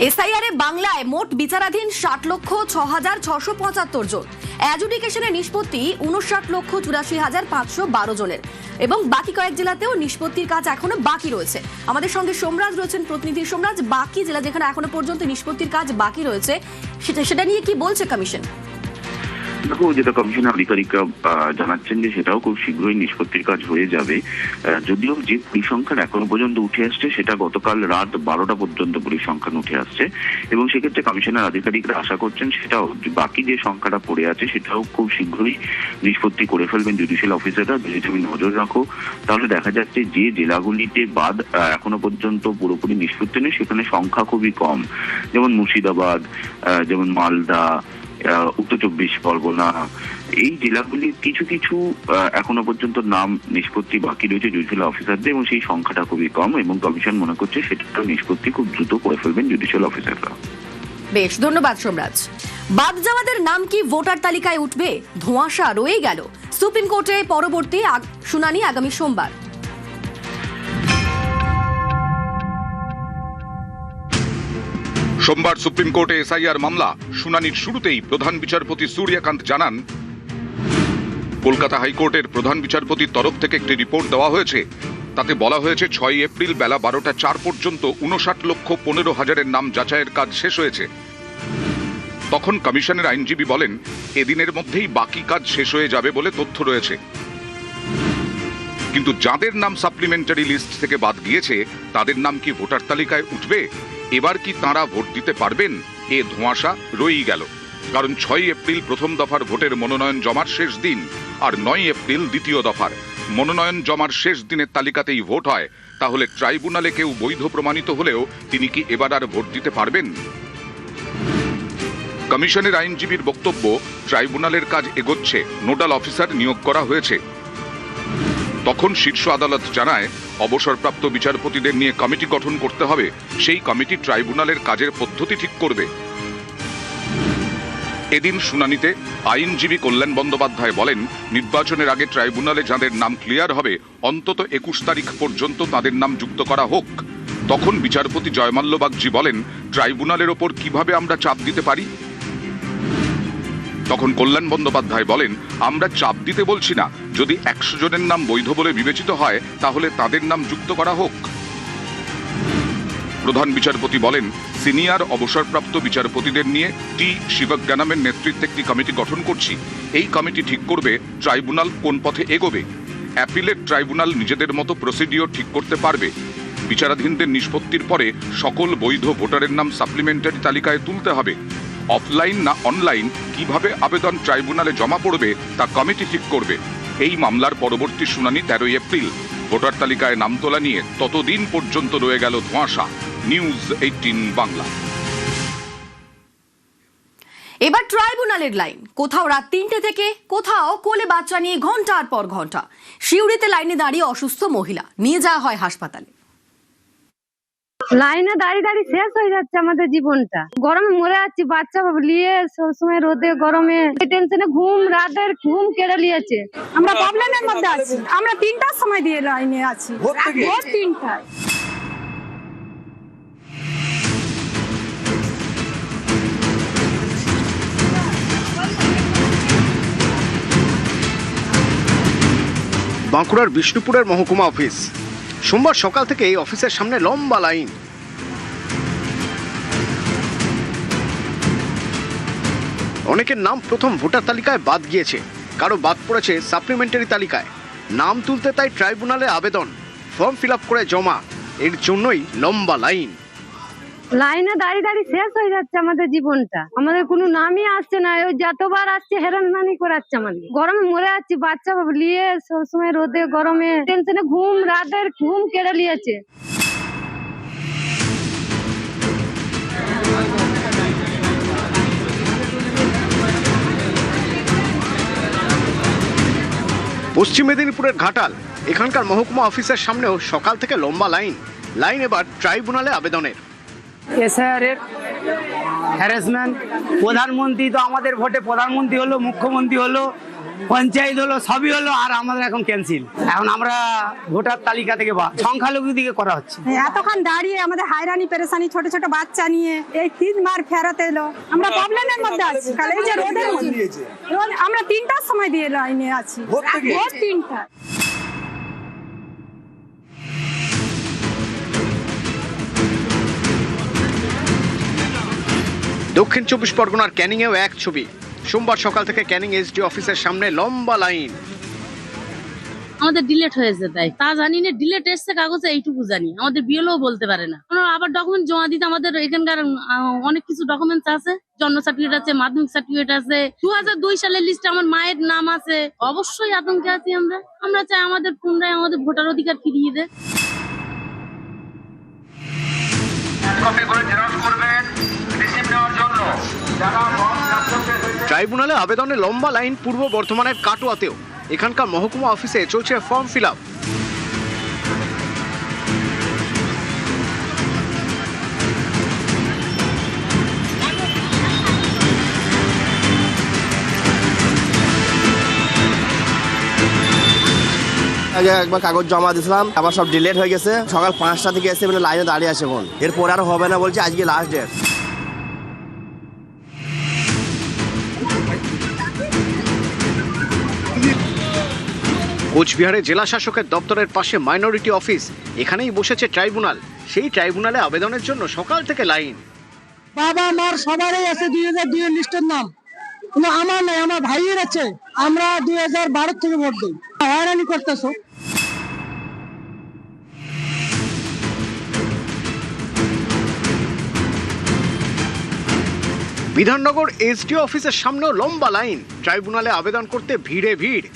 এসআইআরে বাংলায় মোট বিচারাধীন 60,06,675 জন, অ্যাডজুডিকেশনের নিষ্পত্তি 59,84,512 জনের এবং বাকি কয়েক জেলাতেও নিষ্পত্তির কাজ এখনো বাকি রয়েছে। আমাদের সঙ্গে সোমরাজ রয়েছেন, প্রতিনিধি সোমরাজ। বাকি জেলা যেখানে এখনো পর্যন্ত নিষ্পত্তির কাজ বাকি রয়েছে সেটা নিয়ে কি বলছে কমিশন? দেখো, যেটা কমিশনের আধিকারিকরা জানাচ্ছেন যে সেটাও খুব শীঘ্রই নিষ্পত্তির কাজ হয়ে যাবে। যদিও যে পরিসংখ্যান এখনো পর্যন্ত উঠে আসছে সেটা গতকাল রাত 12টা পর্যন্ত পরিসংখ্যান উঠে আসছে এবং সেক্ষেত্রে কমিশনের আধিকারিকরা আশা করছেন সেটাও বাকি যে সংখ্যাটা পড়ে আছে সেটাও খুব শীঘ্রই নিষ্পত্তি করে ফেলবেন জুডিশিয়াল অফিসাররা। যদি তুমি নজর রাখো তাহলে দেখা যাচ্ছে যে জেলাগুলিতে বাদ এখনো পর্যন্ত পুরোপুরি নিষ্পত্তি নেই সেখানে সংখ্যা খুবই কম, যেমন মুর্শিদাবাদ, যেমন মালদা, উত্তর 24 পরগনা, এই জেলাগুলির কিছু কিছু এখনো পর্যন্ত নাম নিষ্পত্তি বাকি রয়েছে জুডিশিয়াল অফিসারদের এবং সেই সংখ্যাটা খুবই কম এবং কমিশন মনে করছে সেটা নিষ্পত্তি খুব দ্রুত করে ফেলবেন জুডিশিয়াল অফিসাররা। বেশ, ধন্যবাদ সোমরাজ। বাদ যাওয়াদের নাম কি ভোটার তালিকায় উঠবে? ধোঁয়াশা রয়ে গেল। সুপ্রিম কোর্টে পরবর্তী শুনানি আগামী সোমবার। সোমবার সুপ্রিম কোর্টে এসআইআর মামলা শুনানির শুরুতেই প্রধান বিচারপতি সূর্যকান্ত জানান, কলকাতা হাইকোর্টের প্রধান বিচারপতির তরফ থেকে একটি রিপোর্ট দেওয়া হয়েছে। তাতে বলা হয়েছে 6 এপ্রিল বেলা 12টা 4 পর্যন্ত 59,15,000 নাম যাচাইয়ের কাজ শেষ হয়েছে। তখন কমিশনের আইনজীবী বলেন, এদিনের মধ্যেই বাকি কাজ শেষ হয়ে যাবে বলে তথ্য রয়েছে। কিন্তু যাদের নাম সাপ্লিমেন্টারি লিস্ট থেকে বাদ গিয়েছে তাদের নাম কি ভোটার তালিকায় উঠবে? এবার কি তাঁরা ভোট দিতে পারবেন? এ ধোঁয়াশা রয়েই গেল। কারণ 6 এপ্রিল প্রথম দফার ভোটের মনোনয়ন জমার শেষ দিন আর 9 এপ্রিল দ্বিতীয় দফার। মনোনয়ন জমার শেষ দিনের তালিকাতেই ভোট হয়, তাহলে ট্রাইব্যুনালে কেউ বৈধ প্রমাণিত হলেও তিনি কি এবার আর ভোট দিতে পারবেন? কমিশনের আইনজীবীর বক্তব্য, ট্রাইব্যুনালের কাজ এগোচ্ছে, নোডাল অফিসার নিয়োগ করা হয়েছে। তখন শীর্ষ আদালত জানায়, অবসরপ্রাপ্ত বিচারপতিদের নিয়ে কমিটি গঠন করতে হবে। সেই কমিটি ট্রাইব্যুনালের কাজের পদ্ধতি ঠিক করবে। এদিন শুনানিতে আইনজীবী কল্যাণ বন্দ্যোপাধ্যায় বলেন, নির্বাচনের আগে ট্রাইব্যুনালে যাদের নাম ক্লিয়ার হবে অন্তত 21 তারিখ পর্যন্ত তাদের নাম যুক্ত করা হোক। তখন বিচারপতি জয়মাল্য বাগচি বলেন, ট্রাইব্যুনালের ওপর কিভাবে আমরা চাপ দিতে পারি? তখন কল্যাণ বন্দ্যোপাধ্যায় বলেন, আমরা চাপ দিতে বলছি না, যদি 100 জনের নাম বৈধ বলে বিবেচিত হয় তাহলে তাদের নাম যুক্ত করা হোক। প্রধান বিচারপতি বলেন, সিনিয়র অবসরপ্রাপ্ত বিচারপতিদের নিয়ে টি শিবজ্ঞানামের নেতৃত্বে একটি কমিটি গঠন করছি। এই কমিটি ঠিক করবে ট্রাইব্যুনাল কোন পথে এগোবে। অ্যাপিলেট ট্রাইব্যুনাল নিজেদের মতো প্রসিডিওর ঠিক করতে পারবে। বিচারাধীনদের নিষ্পত্তির পরে সকল বৈধ ভোটারের নাম সাপ্লিমেন্টারি তালিকায় তুলতে হবে। অফলাইন না অনলাইন কিভাবে আবেদন ট্রাইব্যুনালে জমা পড়বে তা কমিটি ঠিক করবে। এই মামলার পরবর্তী শুনানি 13 এপ্রিল। ভোটার তালিকায় নাম তোলা নিয়ে ততদিন পর্যন্ত রয়ে গেল ধোঁয়াশা। নিউজ 18 বাংলা। এবার ট্রাইব্যুনালের লাইন, কোথাও রাত 3টে থেকে, কোথাও কোলে বাচ্চা নিয়ে ঘন্টার পর ঘন্টা। সিউড়িতে লাইনে দাঁড়িয়ে অসুস্থ মহিলা, নিয়ে যাওয়া হয় হাসপাতালে। লাইনে দাঁড়িয়ে দাঁড়িয়ে শেষ হয়ে যাচ্ছে আমাদের জীবনটা। গরমে মরে যাচ্ছি, বাচ্চা নিয়ে সবসময় রোদে গরমে টেনশনে রাতের ঘুম কেড়ে নিয়েছে। আমরা প্রবলেমের মধ্যে আছি। আমরা 3টার সময় দিয়ে লাইনে আছি, ভোর 3টায়। বাঁকুড়ার বিষ্ণুপুরের মহকুমা অফিস। সোমবার সকাল থেকে এই অফিসের সামনে লম্বা লাইন। অনেকের নাম প্রথম ভোটার তালিকায় বাদ গিয়েছে, কারো বাদ পড়েছে সাপ্লিমেন্টারি তালিকায়। নাম তুলতে তাই ট্রাইব্যুনালে আবেদন, ফর্ম ফিল আপ করে জমা। এর জন্যই লম্বা লাইন। লাইনে দাঁড়িয়ে দাঁড়িয়ে শেষ হয়ে যাচ্ছে আমাদের জীবনটা। আমাদের কোনো নামই আসছে না, ওই যতবার আসছে হেরানমানি করাচ্ছে আমাদের। গরমে মরে যাচ্ছি, বাচ্চা নিয়ে সবসময় রোদে গরমে টেনশনে রাতের ঘুম কেড়ে নিয়েছে। পশ্চিম মেদিনীপুরের ঘাটাল, এখানকার মহকুমা অফিসের সামনেও সকাল থেকে লম্বা লাইন। লাইন এবার ট্রাইব্যুনালে আবেদনের। এসআইআরের হ্যারাসমেন্ট, প্রধানমন্ত্রী তো আমাদের ভোটে প্রধানমন্ত্রী হলো, মুখ্যমন্ত্রী হলো, পঞ্চায়েত হলো, সবই হলো, আর আমাদের এখন ক্যান্সেল। এখন আমরা ভোটার তালিকা থেকে বা সংখ্যালঘু দিকে করা হচ্ছে। এতক্ষণ দাঁড়িয়ে আমাদের হায়রানি পেরেশানি, ছোট ছোট বাচ্চা নিয়ে এই 3 মার ফেরত এলো, আমরা প্রবলেমের মধ্যে আছি। কাল এই যে রোদ আমরা 3টার সময় দিয়ে লাইনে আছি, ভোর 3টা। দক্ষিণ 24 পরগনার ক্যানিংয়েও এক ছবি। সোমবার সকাল থেকে ক্যানিং এসডি অফিসের সামনে লম্বা লাইন। আমাদের ডিলেট হয়েছে, তাই তা জানি না, ডিলেট এসছে কাগজে এইটুকু জানি, আমাদের বিএলও বলতে পারে না। আবার ডকুমেন্ট জমা দিতে আমাদের এখানকার অনেক কিছু ডকুমেন্টস আছে, জন্ম সার্টিফিকেট আছে, মাধ্যমিক সার্টিফিকেট আছে, 2002 সালের লিস্টে আমার মায়ের নাম আছে। অবশ্যই আতঙ্কে আছি আমরা চাই আমাদের পুনরায় আমাদের ভোটার অধিকার ফিরিয়ে দেয়। ট্রাইব্যুনালে আবেদনে লম্বা লাইন পূর্ব বর্ধমানের কাটোয়াতেও। এখানকার মহকুমা অফিসে চলছে ফর্ম ফিল আপ। আগে একবার কাগজ জমা দিয়েছিলাম, আবার সব ডিলেট হয়ে গেছে। সকাল 5টা থেকে এসে লাইনে দাঁড়িয়ে আছে, এখন এরপর আর হবে না বলছে, আজকে লাস্ট ডেট। কোচবিহারে জেলা শাসকের দপ্তরের পাশে মাইনরিটি অফিস, এখানেই বসেছে ট্রাইব্যুনাল। সেই ট্রাইব্যুনালে আবেদনের জন্য সকাল থেকে লাইন। বাবা মার সবারই আছে 2002 এর লিস্টের নাম, কিন্তু আমার নাই, আমার ভাইয়ের আছে। আমরা 2012 থেকে ভোট দিই, হয়রানি করতেছো। বিধাননগর এসডিও অফিসের সামনেও লম্বা লাইন। ট্রাইব্যুনালে আবেদন করতে ভিড়ে ভিড়।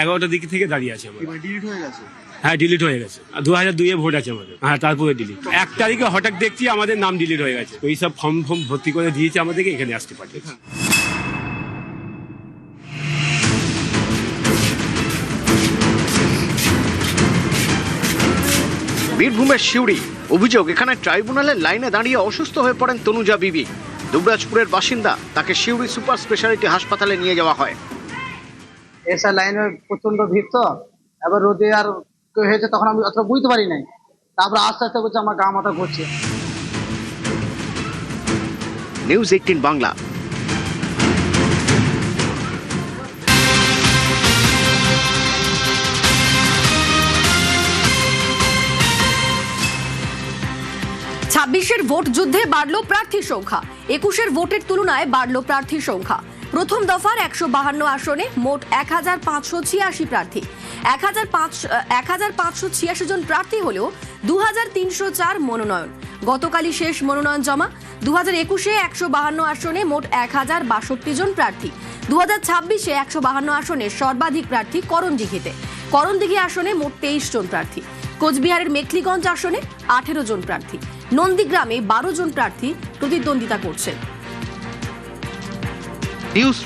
11টার দিকে থেকে দাঁড়িয়ে আছে। হ্যাঁ, ডিলিট হয়ে গেছে। 2002 ভোট আছে আমাদের। হ্যাঁ, তারপরে ডিলিট। 1 তারিখে হঠাৎ দেখছি আমাদের নাম ডিলিট হয়ে গেছে। ওই সব ফর্ম ভর্তি করে দিয়েছে আমাদেরকে, এখানে আসতে পাঠিয়েছে। বীরভূমের সিউড়ি। অভিযোগ, এখানে ট্রাইব্যুনালের লাইনে দাঁড়িয়ে অসুস্থ হয়ে পড়েন তনুজা বিবি। দুবরাজপুরের বাসিন্দা, তাকে সিউড়ি সুপার স্পেশালিটি হাসপাতালে নিয়ে যাওয়া হয়। এসা লাইনে প্রচন্ড ভিড়, তো এবার রোদে আর হয়েছে, তখন আমি অত বুঝতে পারি নাই। তারপরে আস্তে আস্তে বলছে আমার গা মাথা ঘুরছে। নিউজ 18 বাংলা। ছাব্বিশের ভোট যুদ্ধে বাড়ল প্রার্থীর সংখ্যা, 21-এর ভোটের তুলনায় বাড়ল প্রার্থীর সংখ্যা। প্রথম দফার 152 আসনে মোট 1586 প্রার্থী। 1586 জন প্রার্থী হলেও 2304 মনোনয়ন। গতকালই শেষ মনোনয়ন জমা। 2021-এ 152 আসনে মোট 1062 জন প্রার্থী। 2026-এ 152 আসনে সর্বাধিক প্রার্থী করণদিঘিতে। করণদিঘি আসনে মোট 23 জন প্রার্থী। কোচবিহারের মেখলিগঞ্জ আসনে 18 জন প্রার্থী। নন্দীগ্রামে 12 জন প্রার্থী প্রতিদ্বন্দ্বিতা করছেন। নিউজ